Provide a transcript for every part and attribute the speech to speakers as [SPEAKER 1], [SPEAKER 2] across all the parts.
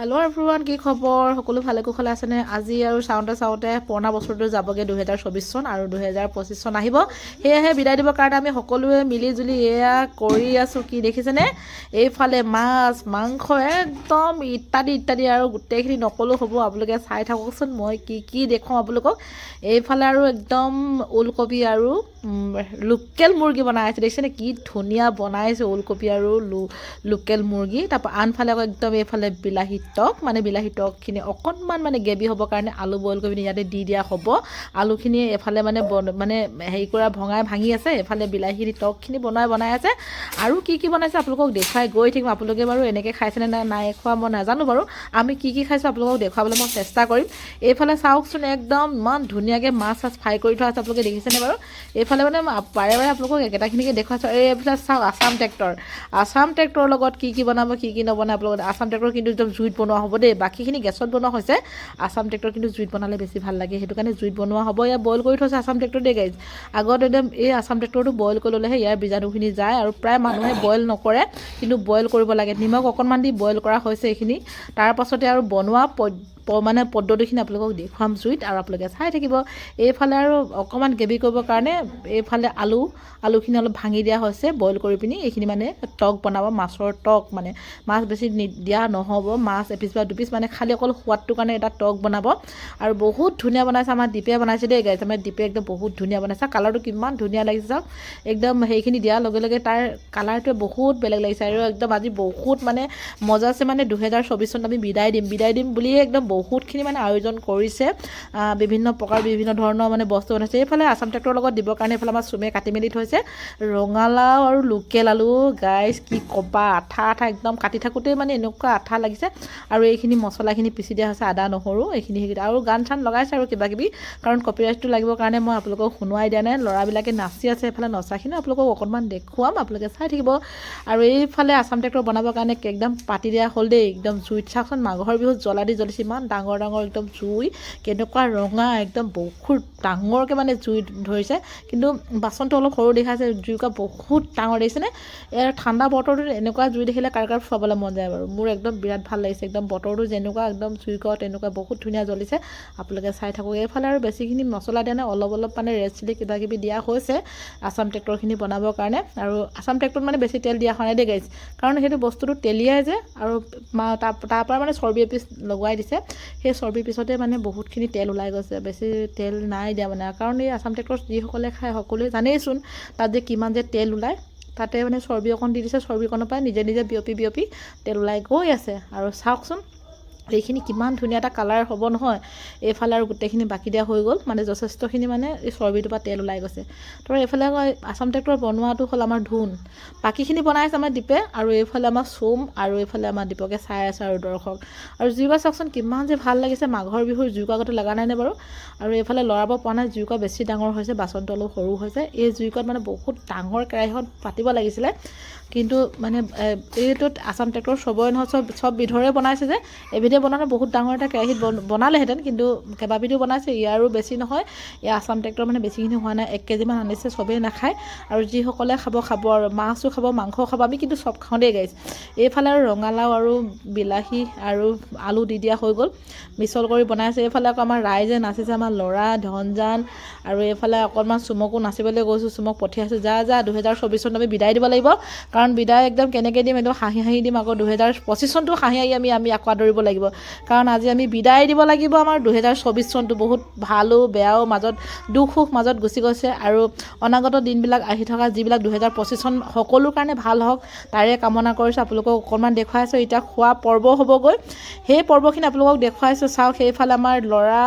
[SPEAKER 1] Hello' everyone, কি খবৰ? সকলো ভালে কুশলে আছেনে? আজি আৰু চাওঁতে পুৰণা বছৰটো যাবগৈ 2024 চন আৰু 2025 চন আহিব। সেয়েহে বিদায় দিবৰ কাৰণে আমি সকলোৱে মিলি এয়া কৰি আছোঁ। কি দেখিছেনে? এইফালে মাছ মাংস একদম ইত্যাদি আৰু গোটেইখিনি নকলেও হ'ব, আপোনালোকে চাই থাককচোন মই কি দেখুৱাওঁ আপোনালোকক। এইফালে আৰু একদম ওলকবি আৰু লোকেল মুৰ্গী বনাই আছে। দেখিছেনে কি ধুনীয়া বনাইছে ওলকবি আৰু লোকেল মুৰ্গী। তাৰপৰা আনফালে আকৌ একদম এইফালে বিলাহী টক, বিলাহী টকখিনি অকণমান গ্ৰেভি হ'বৰ কাৰণে আলু বইল কৰি পিনি ইয়াতে দি দিয়া হ'ব। আলুখিনি এফালে হেৰি কৰা ভাঙি আছে, এফালে বিলাহী টকখিনি বনাই আছে। আৰু কি বনাইছে আপোনালোকক দেখুৱাই গৈ থাকিম। আপোনালোকে বাৰু এনেকৈ খাইছেনে নাই খোৱা মই নাজানো বাৰু। আমি কি খাইছোঁ আপোনালোকক দেখুৱাবলৈ মই চেষ্টা কৰিম। এইফালে চাওকচোন একদম ইমান ধুনীয়াকৈ মাছ ফ্ৰাই কৰি থোৱা আছে। আপোনালোকে দেখিছেনে বাৰু? এইফালে বাৰে আপোনালোকক একেটাখিনিকে দেখুৱাইছোঁ। এইফালে চাওক আছাম ট্ৰেক্টৰৰ লগত কি বনাব কি নবনায় আপোনালোকে। আছাম ট্ৰেক্টৰ কিন্তু একদম জুইত বনোৱা হ'ব দেই। বাকীখিনি গেছত বনোৱা হৈছে, আছাম ট্ৰেক্টৰ কিন্তু জুইত বনালে বেছি ভাল লাগে, সেইটো কাৰণে জুইত বনোৱা হ'ব। ইয়াত বইল কৰি থৈছে আছাম ট্ৰেক্টৰ দেই গাইজ। আগত একদম এই আছাম ট্ৰেক্টৰটো বইল কৰি ল'লেহে ইয়াৰ বীজাণুখিনি যায়, আৰু প্ৰায় মানুহে বইল নকৰে, কিন্তু বইল কৰিব লাগে। নিমখ অকণমান দি বইল কৰা হৈছে এইখিনি। তাৰ পাছতে আৰু বনোৱা পদ্ধতিখিনি আপোনালোকক দেখুৱাম জুইত, আৰু আপোনালোকে চাই থাকিব। এইফালে আৰু অকণমান গ্ৰেভি কৰিবৰ কাৰণে এইফালে আলুখিনি অলপ ভাঙি দিয়া হৈছে বইল কৰি পিনি। এইখিনি টক বনাব, মাছৰ টক, মাছ বেছি দিয়া নহ'ব, মাছ এপিচ বা দুপিচ, খালি অকল সোৱাদটোৰ কাৰণে এটা টক বনাব। আৰু বহুত ধুনীয়া বনাইছে, আমাৰ দীপে বনাইছে দেই গাইজ। আমাৰ দীপে একদম বহুত ধুনীয়া বনাইছে। কালাৰটো কিমান ধুনীয়া লাগিছে চাওক। একদম সেইখিনি দিয়াৰ লগে তাৰ কালাৰটোৱে বহুত বেলেগ লাগিছে, আৰু একদম আজি বহুত মজা আছে। 2024 চনত আমি বিদায় দিম বুলিয়ে একদম বহুতখিনি আয়োজন কৰিছে। বিভিন্ন প্ৰকাৰ বিভিন্ন ধৰণৰ বস্তু বনাইছে। এইফালে আছাম ট্ৰেক্টৰৰ লগত দিবৰ কাৰণে এইফালে আমাৰ চুমে কাটি মেলি থৈছে ৰঙালাও আৰু লোকেল আলু। গাইজ কি ক'বা, আঠা একদম কাটি থাকোঁতেই এনেকুৱা আঠা লাগিছে। আৰু এইখিনি মছলাখিনি পিচি দিয়া হৈছে, আদা নহৰু এইখিনি আৰু গান চান লগাইছে আৰু কিবাকিবি, কাৰণ কপিৰাইটটো লাগিবৰ কাৰণে মই আপোনালোকক শুনোৱাই দিয়া নাই। ল'ৰাবিলাকে নাচি আছে, এইফালে নচাখিনি আপোনালোকক অকণমান দেখুৱাম, আপোনালোকে চাই থাকিব। আৰু এইফালে আছাম ট্ৰেক্টৰ বনাবৰ কাৰণে একদম পাতি দিয়া হ'ল দেই, একদম জুইত। চাওকচোন মাঘৰ বিহুত জ্বলিছে, ইমান ডাঙৰ একদম জুই, কেনেকুৱা ৰঙা, একদম বহুত ডাঙৰকৈ জুই ধৰিছে। কিন্তু বাচনটো অলপ সৰু দেখাইছে, জুইকুৰা বহুত ডাঙৰ দেখিছেনে? ইয়াৰ ঠাণ্ডা বতৰটোত এনেকুৱা জুই দেখিলে কাৰ খুৱাবলৈ মন যায় বাৰু। মোৰ একদম বিৰাট ভাল লাগিছে, একদম বতৰটো যেনেকুৱা একদম জুইকুৰা তেনেকুৱা বহুত ধুনীয়া জ্বলিছে। আপোনালোকে চাই থাকক। এইফালে আৰু বেছিখিনি মছলা দিয়া নাই, অলপ ৰেড চিলি কিবাকিবি দিয়া হৈছে আছাম ট্ৰেক্টৰখিনি বনাবৰ কাৰণে। আৰু আছাম ট্ৰেক্টৰত বেছি তেল দিয়া হোৱা নাই দেই গাইজ, কাৰণ সেইটো বস্তুটো তেলিয়াই যে, আৰু তাৰ পৰা চৰ্বি এপিচ লগোৱাই দিছে। সেই চৰ্বি পিছতে বহুতখিনি তেল ওলাই গৈছে, বেছি তেল নাই দিয়া কাৰণ এই আছাম ট্ৰেক্টৰ যিসকলে খায় সকলোৱে জানেইচোন তাত যে কিমান যে তেল ওলায়। তাতে চৰ্বি অকণ দি দিছে, চৰ্বিকণৰ পৰা নিজে বিয়পি তেল ওলাই গৈ আছে। আৰু চাওকচোন এইখিনি কিমান ধুনীয়া এটা কালাৰ হ'ব নহয়। এইফালে আৰু গোটেইখিনি বাকি দিয়া হৈ গ'ল, যথেষ্টখিনি এই চৰ্বিটোৰ পৰা তেল ওলাই গৈছে। তো এইফালে আছাম ট্ৰেক্টৰ বনোৱাটো হ'ল আমাৰ ধোন, বাকীখিনি বনাইছে আমাৰ দীপে। আৰু এইফালে আমাৰ চুম, আৰু এইফালে আমাৰ দীপকে চাই আছে আৰু দৰ্শক। আৰু জুইকুৰা চাওকচোন কিমান যে ভাল লাগিছে। মাঘৰ বিহুৰ জুইকুৰা আগতে লগা নাইনে বাৰু? আৰু এইফালে লৰাব পৰা নাই, জুইকুৰা বেছি ডাঙৰ হৈছে, বাচনটো অলপ সৰু হৈছে। এই জুইকুৰাত বহুত ডাঙৰ কেৰাহীখন পাতিব লাগিছিলে, কিন্তু এইটোত আছাম ট্ৰেক্টৰ চবৰে নহয়, চব বিধৰে বনাইছে যে, এবিধে বনালে বহুত ডাঙৰ এটা কেৰাহীত বনালেহেঁতেন, কিন্তু কেইবাবিধো বনাইছে। ইয়াৰো বেছি নহয়, ইয়াৰ আছাম ট্ৰেক্টৰ বেছিখিনি হোৱা নাই, 1 কেজিমান আনিছে, চবেই নাখায়। আৰু যিসকলে খাব আৰু মাছো খাব, মাংসও খাব, আমি কিন্তু চব খাওঁ দেই গাইজ। এইফালে আৰু ৰঙালাও আৰু বিলাহী আৰু আলু দি দিয়া হৈ গ'ল, মিছল কৰি বনাইছে। এইফালে আকৌ আমাৰ ৰাইজে নাচিছে, আমাৰ ল'ৰা ধনজান। আৰু এইফালে অকণমান চুমকো নাচিবলৈ গৈছোঁ, চুমক পঠিয়াইছোঁ, যা 2024 চনত আমি বিদায় দিব লাগিব। কাৰণ বিদায় একদম কেনেকৈ দিম, একদম হাঁহি দিম। আকৌ 2025 চনটো হাঁহি আমি আকৌ আদৰিব লাগিব, কাৰণ আজি আমি বিদায় দিব লাগিব। আমাৰ 2024 চনটো বহুত ভালো বেয়াও মাজত, দুখ সুখ মাজত গুচি গৈছে। আৰু অনাগত দিনবিলাক আহি থকা যিবিলাক 2025 চন সকলোৰ কাৰণে ভাল হওক, তাৰে কামনা কৰিছোঁ। আপোনালোকক অকণমান দেখুৱাইছোঁ। এতিয়া খোৱা পৰ্ব হ'বগৈ, সেই পৰ্বখিনি আপোনালোকক দেখুৱাইছোঁ। চাওক সেইফালে আমাৰ ল'ৰা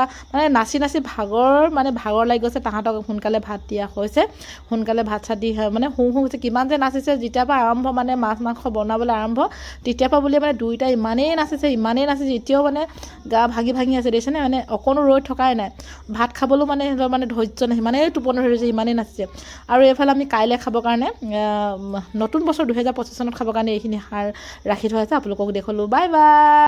[SPEAKER 1] নাচি ভাগৰ লাগি গৈছে। তাহাঁতক সোনকালে ভাত দিয়া হৈছে, সোনকালে ভাত চাত দি হো হৈছে। কিমান যে নাচিছে, যেতিয়াৰ পৰা আৰম্ভ মাছ মাংস বনাবলৈ আৰম্ভ, তেতিয়াৰ পৰা বুলিয়ে দুইটা ইমানেই নাচিছে, এতিয়াও গা ভাঙি আছে দেখিছেনে? অকণো ৰৈ থকাই নাই। ভাত খাবলৈও সিহঁতৰ ধৈৰ্য নাই, সিমানেই টোপনি ধৰিছে, সিমানেই নাচিছে। আৰু এইফালে আমি কাইলৈ খাবৰ কাৰণে নতুন বছৰ 2025 চনত খাবৰ কাৰণে এইখিনি সাৰ ৰাখি থোৱা আছে, আপোনালোকক দেখুৱালোঁ। Bye bye.